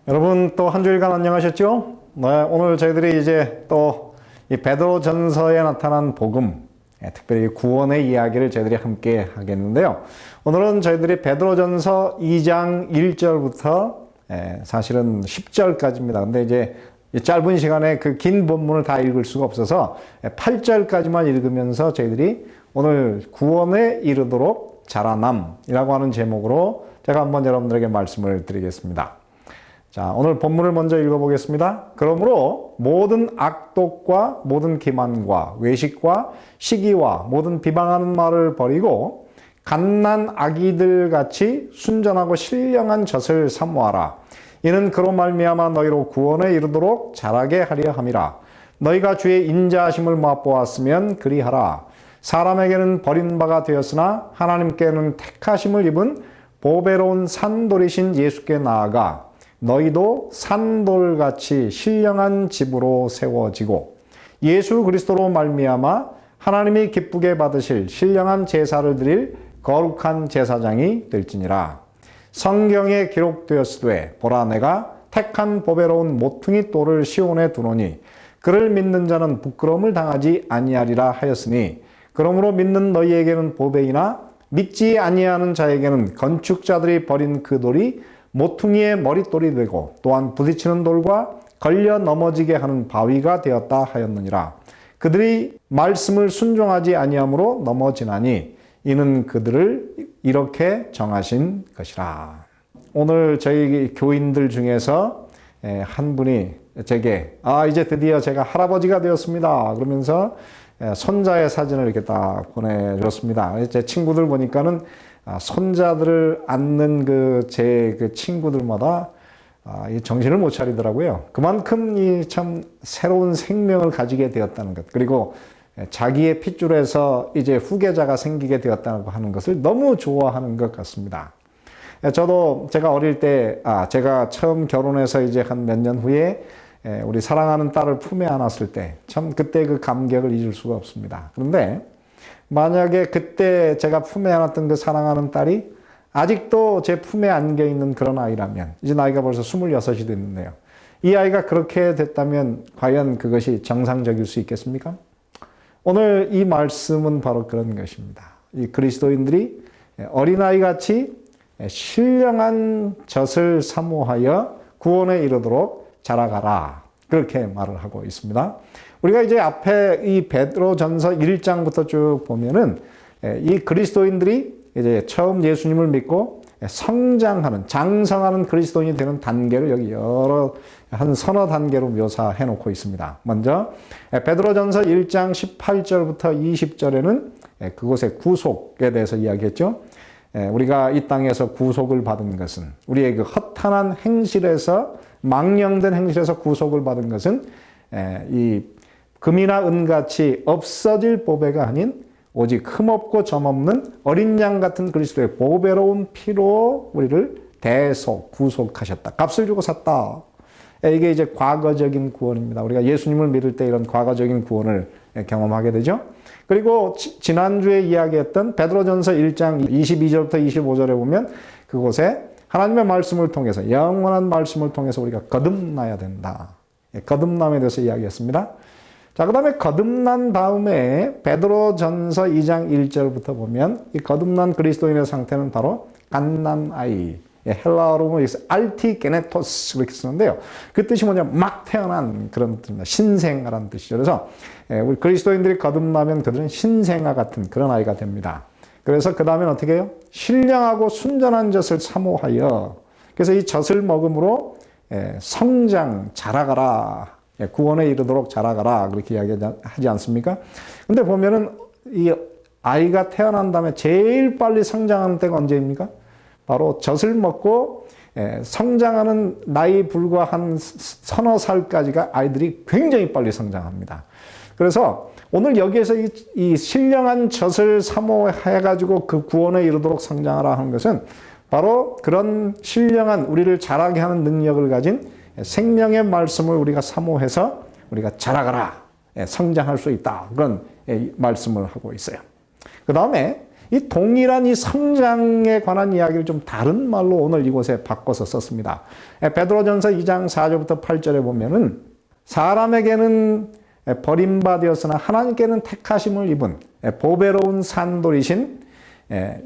여러분 또 한 주일간 안녕하셨죠? 네, 오늘 저희들이 이제 또 이 베드로전서에 나타난 복음, 특별히 구원의 이야기를 저희들이 함께 하겠는데요. 오늘은 저희들이 베드로전서 2장 1절부터 사실은 10절까지입니다. 근데 이제 짧은 시간에 그 긴 본문을 다 읽을 수가 없어서 8절까지만 읽으면서 저희들이 오늘 구원에 이르도록 자라남이라고 하는 제목으로 제가 한번 여러분들에게 말씀을 드리겠습니다. 자, 오늘 본문을 먼저 읽어보겠습니다. 그러므로 모든 악독과 모든 기만과 외식과 시기와 모든 비방하는 말을 버리고 갓난 아기들 같이 순전하고 신령한 젖을 사모하라. 이는 그로 말미암아 너희로 구원에 이르도록 자라게 하려 함이라. 너희가 주의 인자하심을 맛보았으면 그리하라. 사람에게는 버린 바가 되었으나 하나님께는 택하심을 입은 보배로운 산돌이신 예수께 나아가 너희도 산돌같이 신령한 집으로 세워지고 예수 그리스도로 말미암아 하나님이 기쁘게 받으실 신령한 제사를 드릴 거룩한 제사장이 될지니라. 성경에 기록되었으되 보라 내가 택한 보배로운 모퉁이 돌을 시온에 두노니 그를 믿는 자는 부끄러움을 당하지 아니하리라 하였으니 그러므로 믿는 너희에게는 보배이나 믿지 아니하는 자에게는 건축자들이 버린 그 돌이 모퉁이의 머릿돌이 되고 또한 부딪히는 돌과 걸려 넘어지게 하는 바위가 되었다 하였느니라. 그들이 말씀을 순종하지 아니함으로 넘어지나니 이는 그들을 이렇게 정하신 것이라. 오늘 저희 교인들 중에서 한 분이 제게 이제 드디어 제가 할아버지가 되었습니다. 그러면서 손자의 사진을 이렇게 딱 보내줬습니다. 제 친구들 보니까는 손자들을 안는 제 친구들마다 정신을 못 차리더라고요. 그만큼 이 참 새로운 생명을 가지게 되었다는 것, 그리고 자기의 핏줄에서 이제 후계자가 생기게 되었다고 하는 것을 너무 좋아하는 것 같습니다. 저도 제가 어릴 때, 제가 처음 결혼해서 이제 한 몇 년 후에 우리 사랑하는 딸을 품에 안았을 때, 참 그때 그 감격을 잊을 수가 없습니다. 그런데 만약에 그때 제가 품에 안았던 그 사랑하는 딸이 아직도 제 품에 안겨 있는 그런 아이라면, 이제 나이가 벌써 26이 됐는데요. 이 아이가 그렇게 됐다면 과연 그것이 정상적일 수 있겠습니까? 오늘 이 말씀은 바로 그런 것입니다. 이 그리스도인들이 어린아이같이 신령한 젖을 사모하여 구원에 이르도록 자라가라. 그렇게 말을 하고 있습니다. 우리가 이제 앞에 이 베드로전서 1장부터 쭉 보면은 이 그리스도인들이 이제 처음 예수님을 믿고 성장하는, 장성하는 그리스도인이 되는 단계를 여기 한 서너 단계로 묘사해 놓고 있습니다. 먼저 베드로전서 1장 18절부터 20절에는 그곳의 구속에 대해서 이야기했죠. 우리가 이 땅에서 구속을 받은 것은, 우리의 그 허탄한 행실에서, 망령된 행실에서 구속을 받은 것은 이 금이나 은같이 없어질 보배가 아닌 오직 흠없고 점없는 어린 양 같은 그리스도의 보배로운 피로 우리를 대속, 구속하셨다. 값을 주고 샀다. 이게 이제 과거적인 구원입니다. 우리가 예수님을 믿을 때 이런 과거적인 구원을 경험하게 되죠. 그리고 지난주에 이야기했던 베드로전서 1장 22절부터 25절에 보면 그곳에 하나님의 말씀을 통해서, 영원한 말씀을 통해서 우리가 거듭나야 된다. 거듭남에 대해서 이야기했습니다. 자, 그 다음에 거듭난 다음에 베드로전서 2장 1절부터 보면 이 거듭난 그리스도인의 상태는 바로 갓난아이, 헬라어로 알티게네토스 그렇게 쓰는데요. 그 뜻이 뭐냐, 막 태어난 그런 뜻입니다. 신생아라는 뜻이죠. 그래서 우리 그리스도인들이 거듭나면 그들은 신생아 같은 그런 아이가 됩니다. 그래서 그 다음엔 어떻게 해요? 신령하고 순전한 젖을 사모하여, 그래서 이 젖을 먹음으로 성장, 자라가라, 구원에 이르도록 자라가라, 그렇게 이야기하지 않습니까? 근데 보면은 이 아이가 태어난 다음에 제일 빨리 성장하는 때가 언제입니까? 바로 젖을 먹고 성장하는 나이 불과 한 서너 살까지가 아이들이 굉장히 빨리 성장합니다. 그래서 오늘 여기에서 이 신령한 젖을 사모해가지고 그 구원에 이르도록 성장하라 하는 것은 바로 그런 신령한, 우리를 자라게 하는 능력을 가진 생명의 말씀을 우리가 사모해서 우리가 자라가라, 성장할 수 있다, 그런 말씀을 하고 있어요. 그 다음에 이 동일한 이 성장에 관한 이야기를 좀 다른 말로 오늘 이곳에 바꿔서 썼습니다. 베드로전서 2장 4절부터 8절에 보면은 사람에게는 버림받았으나 하나님께는 택하심을 입은 보배로운 산돌이신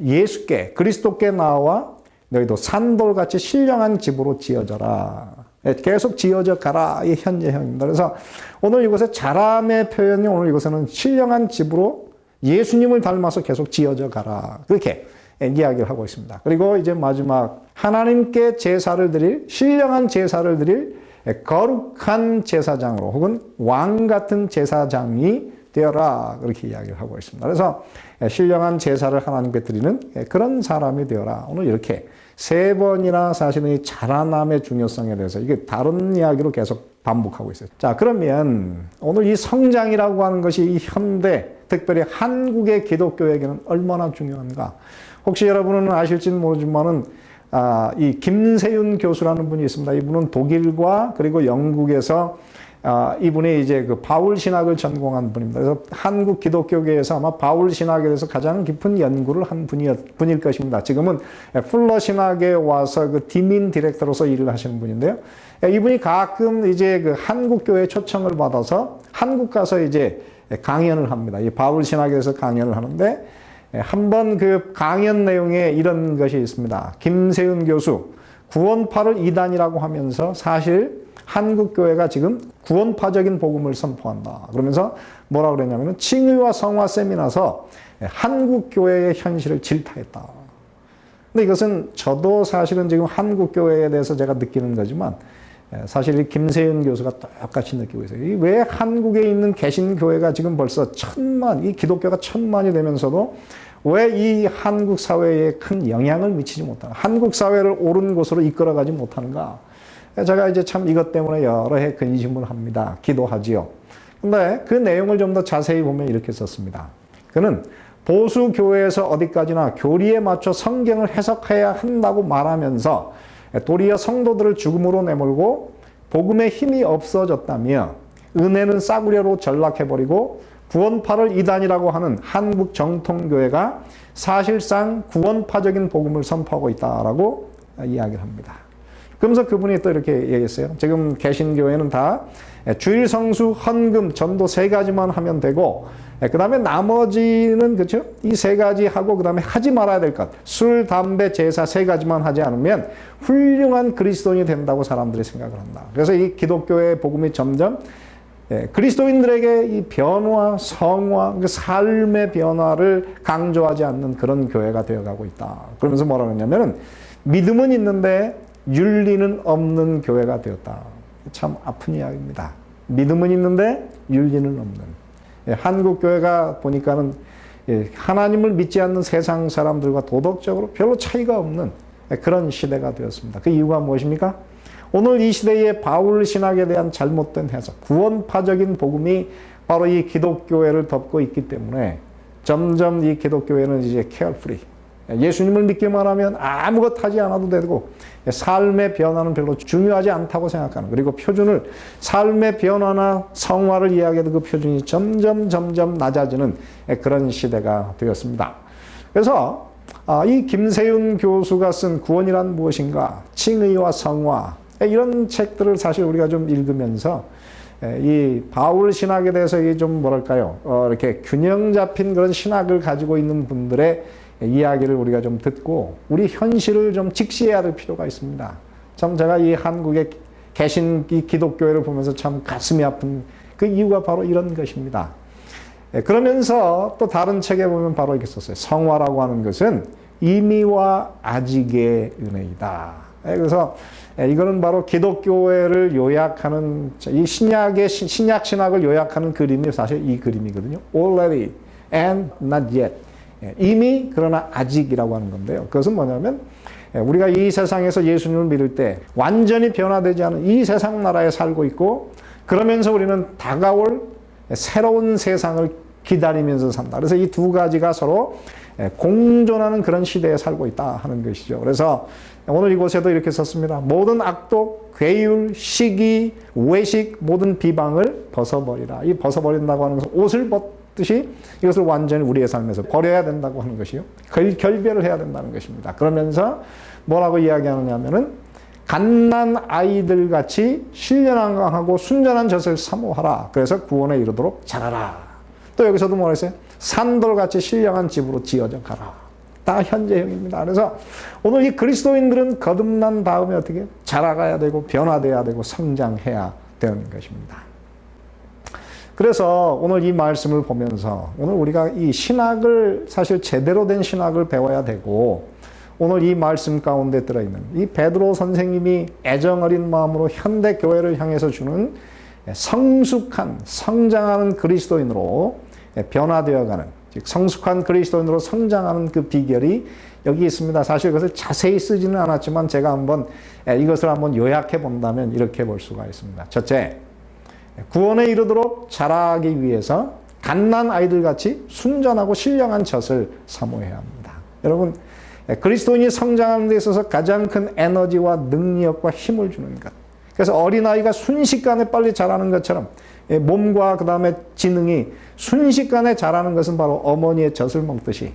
예수께 그리스도께 나와 너희도 산돌같이 신령한 집으로 지어져라. 계속 지어져 가라. 이 현재형입니다. 그래서 오늘 이곳에 자람의 표현이 오늘 이곳에는 신령한 집으로 예수님을 닮아서 계속 지어져 가라. 그렇게 이야기를 하고 있습니다. 그리고 이제 마지막 하나님께 제사를 드릴 신령한 제사를 드릴 거룩한 제사장으로 혹은 왕 같은 제사장이 되어라. 그렇게 이야기를 하고 있습니다. 그래서 신령한 제사를 하나님께 드리는 그런 사람이 되어라. 오늘 이렇게 세 번이나 사실은 이 자라남의 중요성에 대해서 이게 다른 이야기로 계속 반복하고 있어요. 자, 그러면 오늘 이 성장이라고 하는 것이 이 현대, 특별히 한국의 기독교에게는 얼마나 중요한가? 혹시 여러분은 아실지는 모르지만은 이 김세윤 교수라는 분이 있습니다. 이분은 독일과 그리고 영국에서 이분이 이제 그 바울 신학을 전공한 분입니다. 그래서 한국 기독교계에서 아마 바울 신학에 대해서 가장 깊은 연구를 한 분일 것입니다. 지금은 풀러 신학에 와서 그 디민 디렉터로서 일을 하시는 분인데요. 이분이 가끔 이제 그 한국 교회 초청을 받아서 한국 가서 이제 강연을 합니다. 이 바울 신학에 대해서 강연을 하는데 한번 그 강연 내용에 이런 것이 있습니다. 김세윤 교수 구원파를 이단이라고 하면서 사실 한국 교회가 지금 구원파적인 복음을 선포한다. 그러면서 뭐라 그랬냐면은 칭의와 성화 세미나서 한국 교회의 현실을 질타했다. 근데 이것은 저도 사실은 지금 한국 교회에 대해서 제가 느끼는 거지만 사실 이 김세윤 교수가 똑같이 느끼고 있어요. 왜 한국에 있는 개신교회가 지금 벌써 이 기독교가 1000만이 되면서도 왜 이 한국 사회에 큰 영향을 미치지 못하는, 한국 사회를 옳은 곳으로 이끌어가지 못하는가? 제가 이제 참 이것 때문에 여러 해 근심을 합니다. 기도하지요. 근데 그 내용을 좀 더 자세히 보면 이렇게 썼습니다. 그는 보수 교회에서 어디까지나 교리에 맞춰 성경을 해석해야 한다고 말하면서 도리어 성도들을 죽음으로 내몰고 복음의 힘이 없어졌다며 은혜는 싸구려로 전락해버리고 구원파를 이단이라고 하는 한국 정통교회가 사실상 구원파적인 복음을 선포하고 있다라고 이야기를 합니다. 그러면서 그분이 또 이렇게 얘기했어요. 지금 개신교회는 다 주일 성수, 헌금, 전도 3가지만 하면 되고 그 다음에 나머지는 그렇죠? 이 3가지 하고 그 다음에 하지 말아야 될 것. 술, 담배, 제사 3가지만 하지 않으면 훌륭한 그리스도인이 된다고 사람들이 생각을 한다. 그래서 이 기독교의 복음이 점점 그리스도인들에게 이 변화, 성화, 그 삶의 변화를 강조하지 않는 그런 교회가 되어가고 있다. 그러면서 뭐라고 했냐면은 믿음은 있는데 윤리는 없는 교회가 되었다. 참 아픈 이야기입니다. 믿음은 있는데 윤리는 없는. 한국 교회가 보니까는 하나님을 믿지 않는 세상 사람들과 도덕적으로 별로 차이가 없는 그런 시대가 되었습니다. 그 이유가 무엇입니까? 오늘 이 시대의 바울 신학에 대한 잘못된 해석, 구원파적인 복음이 바로 이 기독교회를 덮고 있기 때문에 점점 이 기독교회는 이제 carefree, 예수님을 믿기만 하면 아무것도 하지 않아도 되고 삶의 변화는 별로 중요하지 않다고 생각하는, 그리고 표준을 삶의 변화나 성화를 이야기해도 그 표준이 점점 낮아지는 그런 시대가 되었습니다. 그래서 이 김세윤 교수가 쓴 구원이란 무엇인가, 칭의와 성화, 이런 책들을 사실 우리가 좀 읽으면서 이 바울 신학에 대해서 이게 좀 뭐랄까요, 이렇게 균형 잡힌 그런 신학을 가지고 있는 분들의 이야기를 우리가 좀 듣고 우리 현실을 좀 직시해야 될 필요가 있습니다. 참 제가 이 한국에 계신 이 기독교회를 보면서 참 가슴이 아픈 그 이유가 바로 이런 것입니다. 그러면서 또 다른 책에 보면 바로 이렇게 썼어요. 성화라고 하는 것은 이미와 아직의 은혜이다. 그래서 이거는 바로 기독교회를 요약하는, 이 신약 신학을 요약하는 그림이 사실 이 그림이거든요. Already and not yet. 이미 그러나 아직이라고 하는 건데요. 그것은 뭐냐면 우리가 이 세상에서 예수님을 믿을 때 완전히 변화되지 않은 이 세상 나라에 살고 있고, 그러면서 우리는 다가올 새로운 세상을 기다리면서 산다. 그래서 이 두 가지가 서로 공존하는 그런 시대에 살고 있다 하는 것이죠. 그래서 오늘 이곳에도 이렇게 썼습니다. 모든 악독, 괴율, 시기, 외식, 모든 비방을 벗어버리라. 이 벗어버린다고 하는 것은 옷을 뜻이 이것을 완전히 우리의 삶에서 버려야 된다고 하는 것이요. 결별을 해야 된다는 것입니다. 그러면서 뭐라고 이야기하느냐면은 갓난 아이들 같이 신령하고 순전한 젖을 사모하라. 그래서 구원에 이르도록 자라라. 또 여기서도 뭐라 했어요? 산돌같이 신령한 집으로 지어져 가라. 다 현재형입니다. 그래서 오늘 이 그리스도인들은 거듭난 다음에 어떻게 자라가야 되고 변화돼야 되고 성장해야 되는 것입니다. 그래서 오늘 이 말씀을 보면서 오늘 우리가 이 신학을 사실 제대로 된 신학을 배워야 되고 오늘 이 말씀 가운데 들어있는 이 베드로 선생님이 애정어린 마음으로 현대 교회를 향해서 주는 성숙한 성장하는 그리스도인으로 변화되어가는 즉 성숙한 그리스도인으로 성장하는 그 비결이 여기 있습니다. 사실 그것을 자세히 쓰지는 않았지만 제가 한번 이것을 한번 요약해 본다면 이렇게 볼 수가 있습니다. 첫째, 구원에 이르도록 자라기 위해서 갓난 아이들 같이 순전하고 신령한 젖을 사모해야 합니다. 여러분, 그리스도인이 성장하는 데 있어서 가장 큰 에너지와 능력과 힘을 주는 것. 그래서 어린아이가 순식간에 빨리 자라는 것처럼 몸과 그 다음에 지능이 순식간에 자라는 것은 바로 어머니의 젖을 먹듯이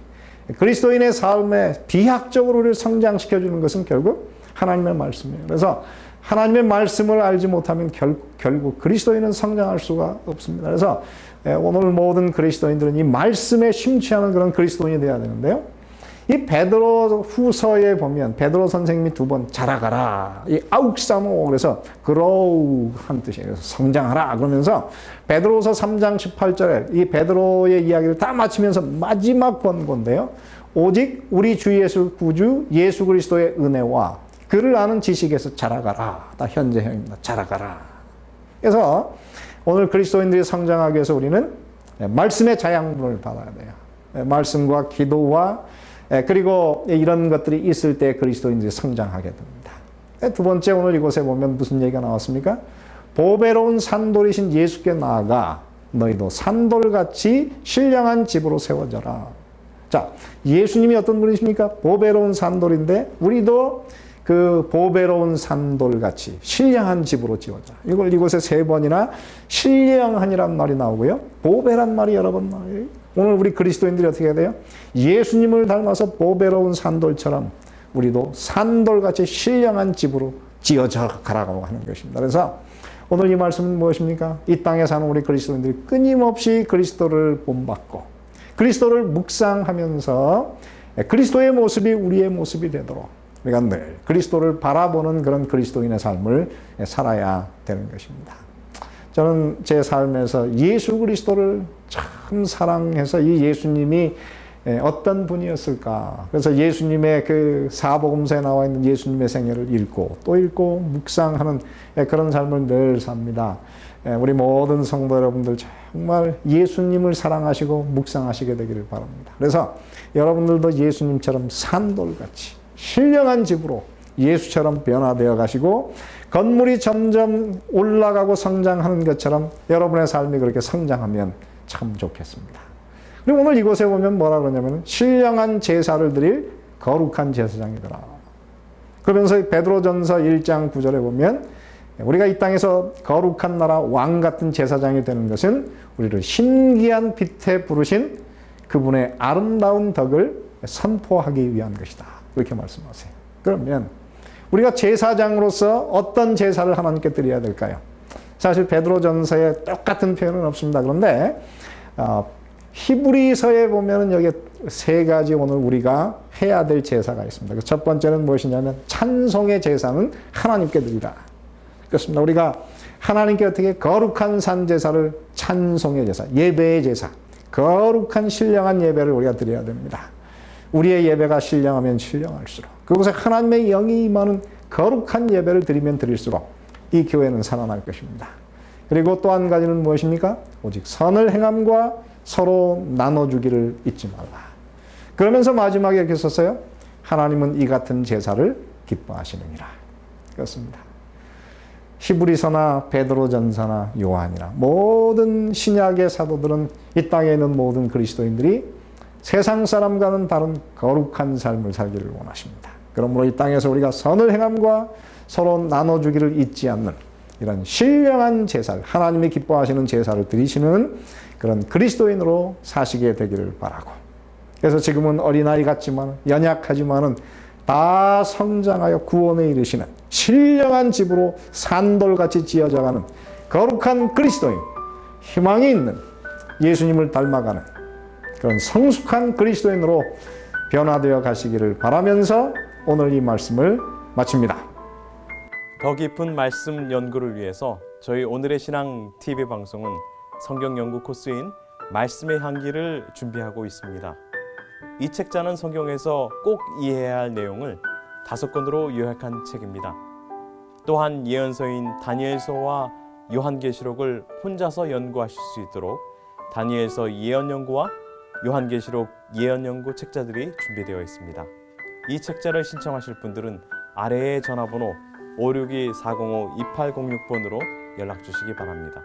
그리스도인의 삶에 비약적으로 우리를 성장시켜주는 것은 결국 하나님의 말씀이에요. 그래서 하나님의 말씀을 알지 못하면 결국 그리스도인은 성장할 수가 없습니다. 그래서 오늘 모든 그리스도인들은 이 말씀에 심취하는 그런 그리스도인이 되어야 되는데요. 이 베드로 후서에 보면 베드로 선생님이 두 번 자라가라. 이 아욱사모 그래서 grow 한 뜻이에요. 그래서 성장하라 그러면서 베드로서 3장 18절에 이 베드로의 이야기를 다 마치면서 마지막 권고인데요. 오직 우리 주 예수 구주 예수 그리스도의 은혜와 그를 아는 지식에서 자라가라. 다 현재형입니다. 자라가라. 그래서 오늘 그리스도인들이 성장하기 위해서 우리는 말씀의 자양분을 받아야 돼요. 말씀과 기도와 그리고 이런 것들이 있을 때 그리스도인들이 성장하게 됩니다. 두 번째 오늘 이곳에 보면 무슨 얘기가 나왔습니까? 보배로운 산돌이신 예수께 나아가 너희도 산돌같이 신령한 집으로 세워져라. 자, 예수님이 어떤 분이십니까? 보배로운 산돌인데 우리도 그 보배로운 산돌같이 신령한 집으로 지어자. 이걸 이곳에 3번이나 신령한이란 말이 나오고요. 보배란 말이 여러 번 나와요. 오늘 우리 그리스도인들이 어떻게 해야 돼요? 예수님을 닮아서 보배로운 산돌처럼 우리도 산돌같이 신령한 집으로 지어져 가라고 하는 것입니다. 그래서 오늘 이 말씀은 무엇입니까? 이 땅에 사는 우리 그리스도인들이 끊임없이 그리스도를 본받고 그리스도를 묵상하면서 그리스도의 모습이 우리의 모습이 되도록 우리가 늘 그리스도를 바라보는 그런 그리스도인의 삶을 살아야 되는 것입니다. 저는 제 삶에서 예수 그리스도를 참 사랑해서 이 예수님이 어떤 분이었을까. 그래서 예수님의 그 사복음서에 나와 있는 예수님의 생애를 읽고 또 읽고 묵상하는 그런 삶을 늘 삽니다. 우리 모든 성도 여러분들 정말 예수님을 사랑하시고 묵상하시게 되기를 바랍니다. 그래서 여러분들도 예수님처럼 산돌같이 신령한 집으로 예수처럼 변화되어 가시고 건물이 점점 올라가고 성장하는 것처럼 여러분의 삶이 그렇게 성장하면 참 좋겠습니다. 그리고 오늘 이곳에 보면 뭐라 그러냐면 신령한 제사를 드릴 거룩한 제사장이더라. 그러면서 베드로전서 1장 9절에 보면 우리가 이 땅에서 거룩한 나라 왕 같은 제사장이 되는 것은 우리를 신기한 빛에 부르신 그분의 아름다운 덕을 선포하기 위한 것이다. 그렇게 말씀하세요. 그러면 우리가 제사장으로서 어떤 제사를 하나님께 드려야 될까요? 사실 베드로전서에 똑같은 표현은 없습니다. 그런데 히브리서에 보면은 여기 3가지 오늘 우리가 해야 될 제사가 있습니다. 첫 번째는 무엇이냐면 찬송의 제사는 하나님께 드리라. 그렇습니다. 우리가 하나님께 어떻게 거룩한 산 제사를 찬송의 제사, 예배의 제사, 거룩한 신령한 예배를 우리가 드려야 됩니다. 우리의 예배가 신령하면 신령할수록 그곳에 하나님의 영이 임하는 거룩한 예배를 드리면 드릴수록 이 교회는 살아날 것입니다. 그리고 또 한 가지는 무엇입니까? 오직 선을 행함과 서로 나눠주기를 잊지 말라. 그러면서 마지막에 이렇게 썼어요. 하나님은 이 같은 제사를 기뻐하시느니라. 그렇습니다. 히브리서나 베드로전서나 요한이나 모든 신약의 사도들은 이 땅에 있는 모든 그리스도인들이 세상 사람과는 다른 거룩한 삶을 살기를 원하십니다. 그러므로 이 땅에서 우리가 선을 행함과 서로 나눠주기를 잊지 않는 이런 신령한 제사를, 하나님이 기뻐하시는 제사를 드리시는 그런 그리스도인으로 사시게 되기를 바라고, 그래서 지금은 어린아이 같지만 연약하지만은 다 성장하여 구원에 이르시는 신령한 집으로 산돌같이 지어져가는 거룩한 그리스도인, 희망이 있는 예수님을 닮아가는 그런 성숙한 그리스도인으로 변화되어 가시기를 바라면서 오늘 이 말씀을 마칩니다. 더 깊은 말씀 연구를 위해서 저희 오늘의 신앙 TV 방송은 성경 연구 코스인 말씀의 향기를 준비하고 있습니다. 이 책자는 성경에서 꼭 이해해야 할 내용을 5권으로 요약한 책입니다. 또한 예언서인 다니엘서와 요한계시록을 혼자서 연구하실 수 있도록 다니엘서 예언연구와 요한계시록 예언연구 책자들이 준비되어 있습니다. 이 책자를 신청하실 분들은 아래의 전화번호 562-405-2806번으로 연락 주시기 바랍니다.